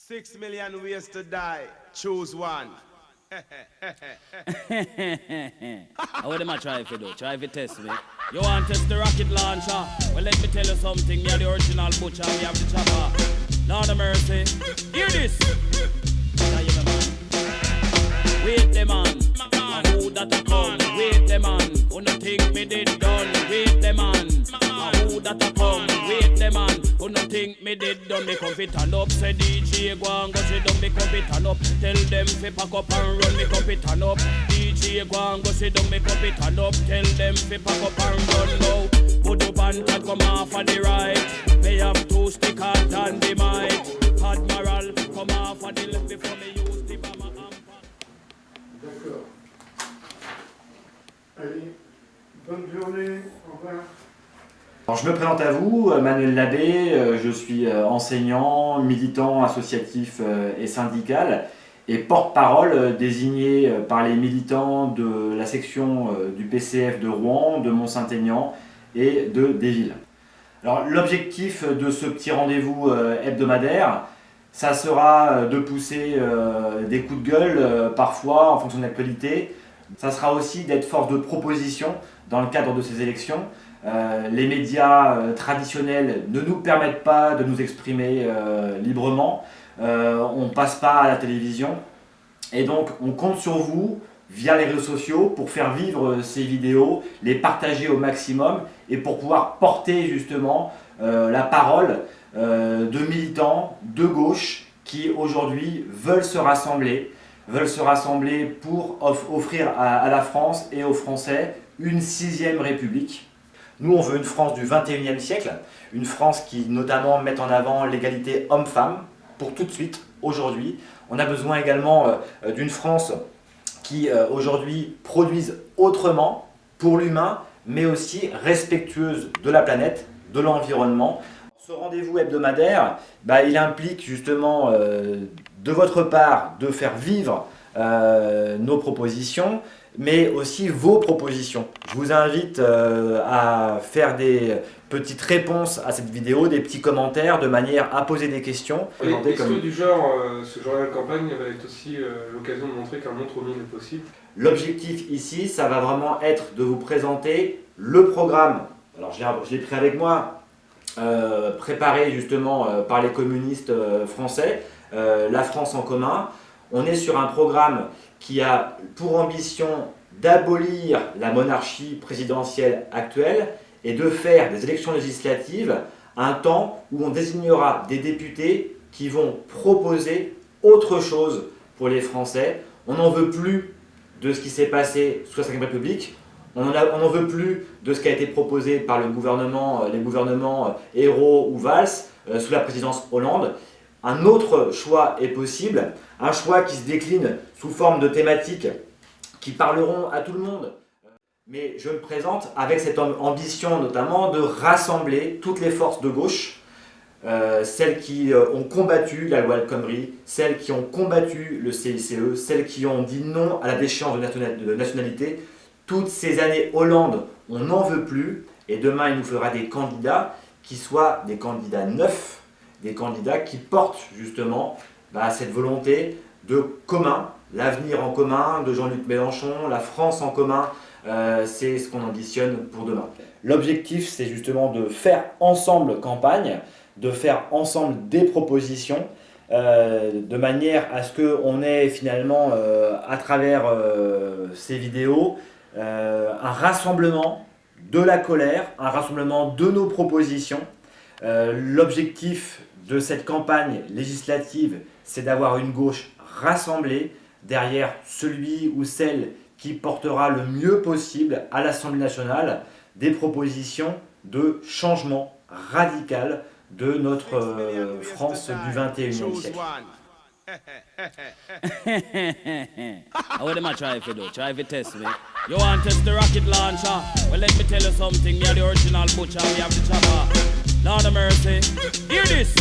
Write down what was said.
6 million ways to die. Choose one. What am I trying to do? Try to test me. You want to test the rocket launcher? Well, let me tell you something. You're the original butcher. We have the chopper. Lord of mercy. Hear this. Now you man. Wait the man. Who that a come? Wait the man. Who no think me did done? Wait the man. Who that a come? Wait the man. Who no think me did done? Me come fit turn up. Say DJ go and go sit down. Me come fit turn up. Tell them fi pack up and run. Me come fit turn up. DJ go and go sit down. Me come fit turn up. Tell them fi pack up and run now. Put up and chat come off of the right. They have two stickers and the mic. Admiral come off of the left before me use the bomber. D'accord. Allez, bonne journée, au revoir. Alors, je me présente à vous, Manuel Labbé, je suis enseignant, militant associatif et syndical et porte-parole désigné par les militants de la section du PCF de Rouen, de Mont-Saint-Aignan et de Desvilles. Alors, l'objectif de ce petit rendez-vous hebdomadaire, ça sera de pousser des coups de gueule parfois en fonction de l'actualité. Ça sera aussi d'être force de proposition dans le cadre de ces élections. Les médias traditionnels ne nous permettent pas de nous exprimer librement. On ne passe pas à la télévision. Et donc on compte sur vous via les réseaux sociaux pour faire vivre ces vidéos, les partager au maximum et pour pouvoir porter justement la parole de militants de gauche qui aujourd'hui veulent se rassembler pour offrir à la France et aux Français une 6e République. Nous, on veut une France du 21e siècle, une France qui notamment mette en avant l'égalité homme-femme pour tout de suite, aujourd'hui. On a besoin également d'une France qui aujourd'hui produise autrement pour l'humain, mais aussi respectueuse de la planète, de l'environnement. Ce rendez-vous hebdomadaire, il implique justement de votre part de faire vivre nos propositions, mais aussi vos propositions. Je vous invite à faire des petites réponses à cette vidéo, des petits commentaires, de manière à poser des questions. Est-ce que du genre, ce journal de campagne va être aussi l'occasion de montrer qu'un autre monde est possible? L'objectif ici, ça va vraiment être de vous présenter le programme. Alors je l'ai pris avec moi, préparé justement par les communistes français, La France en commun. On est sur un programme qui a pour ambition d'abolir la monarchie présidentielle actuelle et de faire des élections législatives un temps où on désignera des députés qui vont proposer autre chose pour les Français. On n'en veut plus de ce qui s'est passé sous la Ve République. On n'en veut plus de ce qui a été proposé par les gouvernements Ayrault ou Valls sous la présidence Hollande. Un autre choix est possible, un choix qui se décline sous forme de thématiques qui parleront à tout le monde. Mais je me présente avec cette ambition notamment de rassembler toutes les forces de gauche, celles qui ont combattu la loi El Khomri, celles qui ont combattu le CICE, celles qui ont dit non à la déchéance de nationalité. Toutes ces années Hollande, on n'en veut plus, et demain il nous fera des candidats qui soient des candidats neufs, des candidats qui portent justement cette volonté de commun, l'avenir en commun de Jean-Luc Mélenchon, la France en commun, c'est ce qu'on ambitionne pour demain. L'objectif, c'est justement de faire ensemble campagne, de faire ensemble des propositions, de manière à ce qu'on ait finalement, à travers ces vidéos, un rassemblement de la colère, un rassemblement de nos propositions. L'objectif de cette campagne législative, c'est d'avoir une gauche rassemblée derrière celui ou celle qui portera le mieux possible à l'Assemblée nationale des propositions de changement radical de notre France du 21e siècle. What am I trying to do? Try to test me. You want to test the rocket launcher? Well, let me tell you something. You're the original butcher. We have the chopper. Lord of mercy. Hear this.